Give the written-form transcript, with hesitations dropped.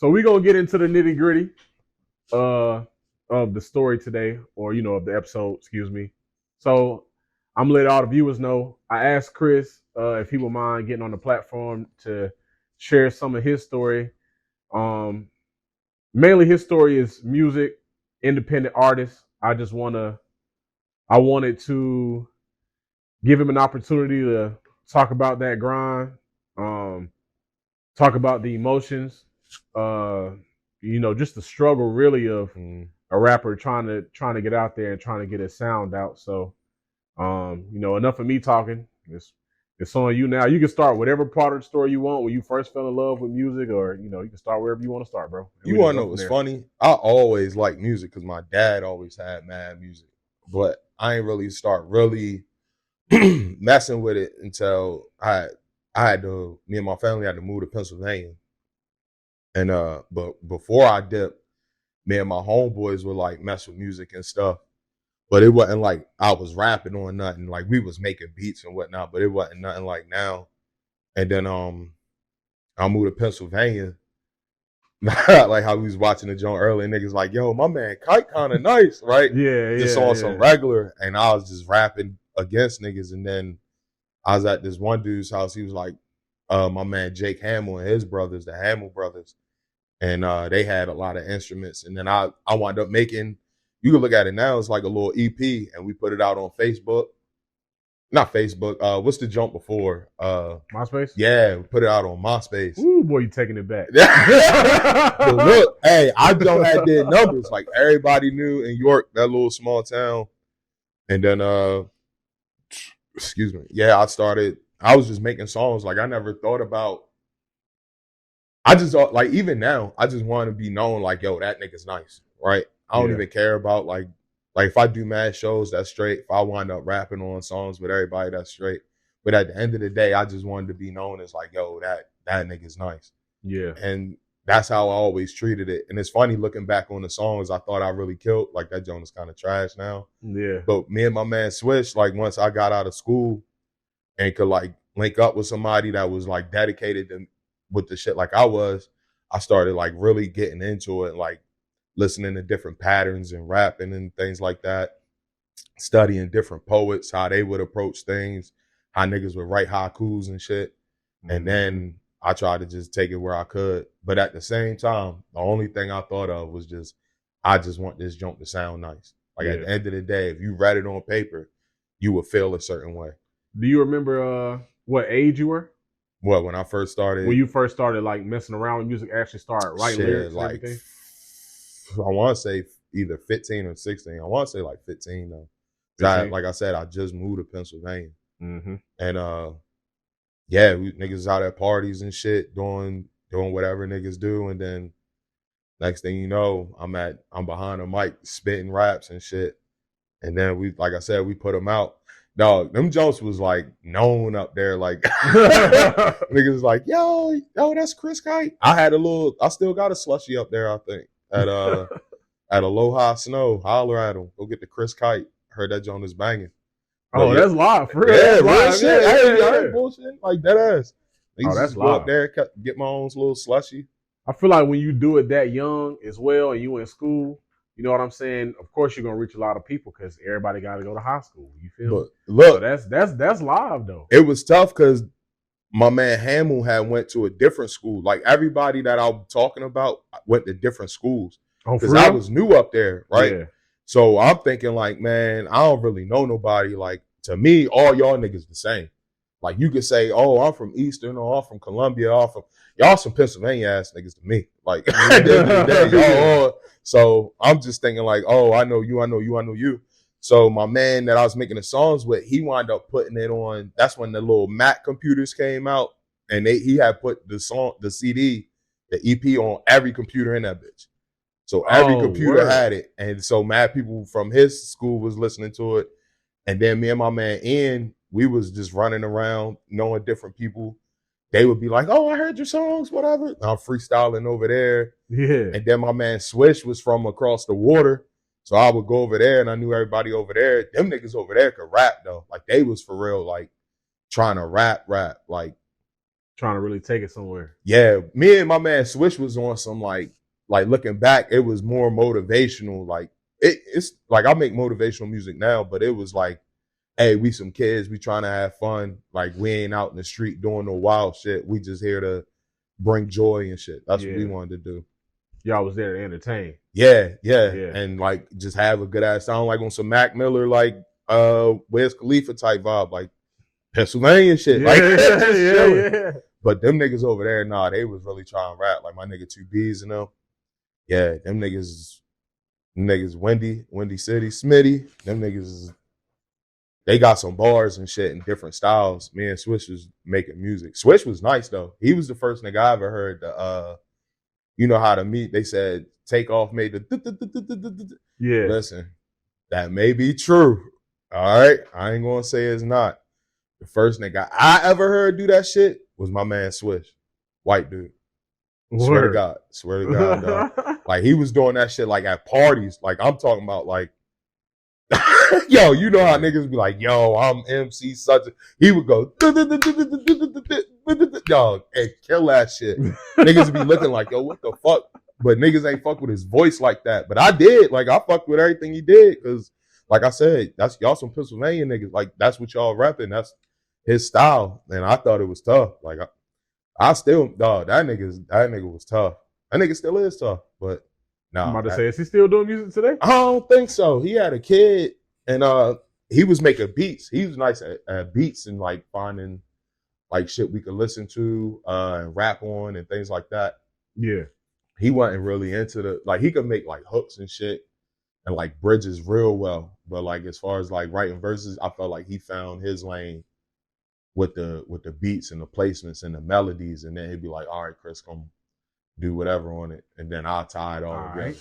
So we're gonna get into the nitty gritty of the story today, or of the episode, excuse me. So I'm gonna let all the viewers know. I asked Chris if he would mind getting on the platform to share some of his story. Mainly his story is music, independent artist. I wanted to give him an opportunity to talk about that grind, talk about the emotions, just the struggle really of a rapper trying to get out there and trying to get his sound out. So, enough of me talking. It's on you now. You can start whatever part of the story you want when you first fell in love with music, or you can start wherever you want to start, bro. You want to know what's funny? I always liked music because my dad always had mad music, but I ain't really start messing with it until me and my family had to move to Pennsylvania. And but before I dipped, me and my homeboys would like mess with music and stuff. But it wasn't like I was rapping on nothing. Like we was making beats and whatnot, but it wasn't nothing like now. And then I moved to Pennsylvania. Like how we was watching the joint earlier, niggas like, yo, my man Kyte kind of nice, right? Just on some regular, and I was just rapping against niggas. And then I was at this one dude's house. He was like, my man Jake Hamill and his brothers, the Hamill brothers, and they had a lot of instruments. And then I wound up making. You can look at it now. It's like a little EP, and we put it out on Facebook. Not Facebook. What's the jump before? MySpace? Yeah, we put it out on MySpace. Ooh, boy, you taking it back. But look, hey, I don't have dead numbers. Like everybody knew in York, that little small town. And then, excuse me. Yeah, I was just making songs. Like I never thought about. I just like even now, I just want to be known. Like yo, that nigga's nice, right? I don't even care about like if I do mad shows, that's straight. If I wind up rapping on songs with everybody, that's straight. But at the end of the day, I just wanted to be known as like, yo, that nigga's nice. Yeah. And that's how I always treated it. And it's funny looking back on the songs I thought I really killed. Like that joint is kind of trash now. Yeah. But me and my man switched. Like once I got out of school and could like link up with somebody that was like dedicated with the shit like I was, I started like really getting into it, like listening to different patterns and rapping and things like that, studying different poets, how they would approach things, how niggas would write haikus and shit. And then I tried to just take it where I could. But at the same time, the only thing I thought of was I just want this junk to sound nice. Like at the end of the day, if you read it on paper, you would feel a certain way. Do you remember what age you were? What, when I first started? When you first started like messing around with music, actually started writing lyrics and everything? I want to say either 15 or 16. I want to say like 15 though. 15? Like I said, I just moved to Pennsylvania. Mm-hmm. And niggas out at parties and shit, doing whatever niggas do. And then next thing you know, I'm behind a mic spitting raps and shit. And then like I said, we put them out. Dog, them jokes was like known up there. Like niggas like, yo, that's ChrisKyte. I still got a slushy up there, I think. At Aloha Snow, holler at him. Go get the ChrisKyte. Heard that joint is banging. Oh, that's live, for real. Yeah, real shit. I ain't bullshit like that ass. That's go live. Up there, get my own little slushy. I feel like when you do it that young as well, and you in school, you know what I'm saying? Of course, you're gonna reach a lot of people because everybody got to go to high school. You feel? But look, so that's live though. It was tough because my man Hamill had went to a different school. Like everybody that I'm talking about went to different schools because I was new up there, right? Yeah. So I'm thinking like, man, I don't really know nobody. Like to me, all y'all niggas the same. Like you could say, oh, I'm from Eastern, or I'm from Columbia, y'all some Pennsylvania ass niggas to me. Like at the end of the day, y'all. So I'm just thinking like, oh, I know you, I know you, I know you. So my man that I was making the songs with, he wound up putting it on. That's when the little Mac computers came out, and he had put the CD, the EP on every computer in that bitch. So every computer had it, and so mad people from his school was listening to it. And then me and my man Ian, we was just running around knowing different people. They would be like, "Oh, I heard your songs, whatever." And I'm freestyling over there. Yeah. And then my man Swish was from across the water. So I would go over there and I knew everybody over there. Them niggas over there could rap though. Like they was for real, like trying to rap, like trying to really take it somewhere. Yeah, me and my man Swish was on some like looking back, it was more motivational. Like it's like I make motivational music now, but it was like, hey, we some kids, we trying to have fun. Like we ain't out in the street doing no wild shit. We just here to bring joy and shit. That's what we wanted to do. Y'all was there to entertain. Yeah. And like just have a good ass sound like on some Mac Miller, like Wiz Khalifa type vibe, like Pennsylvania shit. Yeah. But them niggas over there, nah, they was really trying to rap. Like my nigga 2Bs and them. Yeah, them niggas Windy City, Smitty, them niggas, they got some bars and shit in different styles. Me and Swish was making music. Swish was nice though. He was the first nigga I ever heard the you know how to meet. They said Takeoff made the yeah. Listen, that may be true. All right. I ain't gonna say it's not. The first nigga I ever heard do that shit was my man Swish. White dude. Swear to God, dog. Like he was doing that shit like at parties. Like I'm talking about like, yo, you know how niggas be like, yo, I'm MC such a. He would go, dog, and kill that shit. Niggas be looking like, yo, what the fuck? But niggas ain't fuck with his voice like that. But I did. Like I fucked with everything he did because, like I said, that's y'all some Pennsylvania niggas. Like that's what y'all rapping. That's his style. And I thought it was tough. Like I still, dog, that nigga was tough. That nigga still is tough, but no. I'm about to say, is he still doing music today? I don't think so. He had a kid and he was making beats. He was nice at beats and like finding like shit we could listen to and rap on and things like that. Yeah. He wasn't really into the, like he could make like hooks and shit and like bridges real well. But like as far as like writing verses, I felt like he found his lane with the beats and the placements and the melodies, and then he'd be like, all right, Chris, come do whatever on it, and then I'll tie it all together. Right.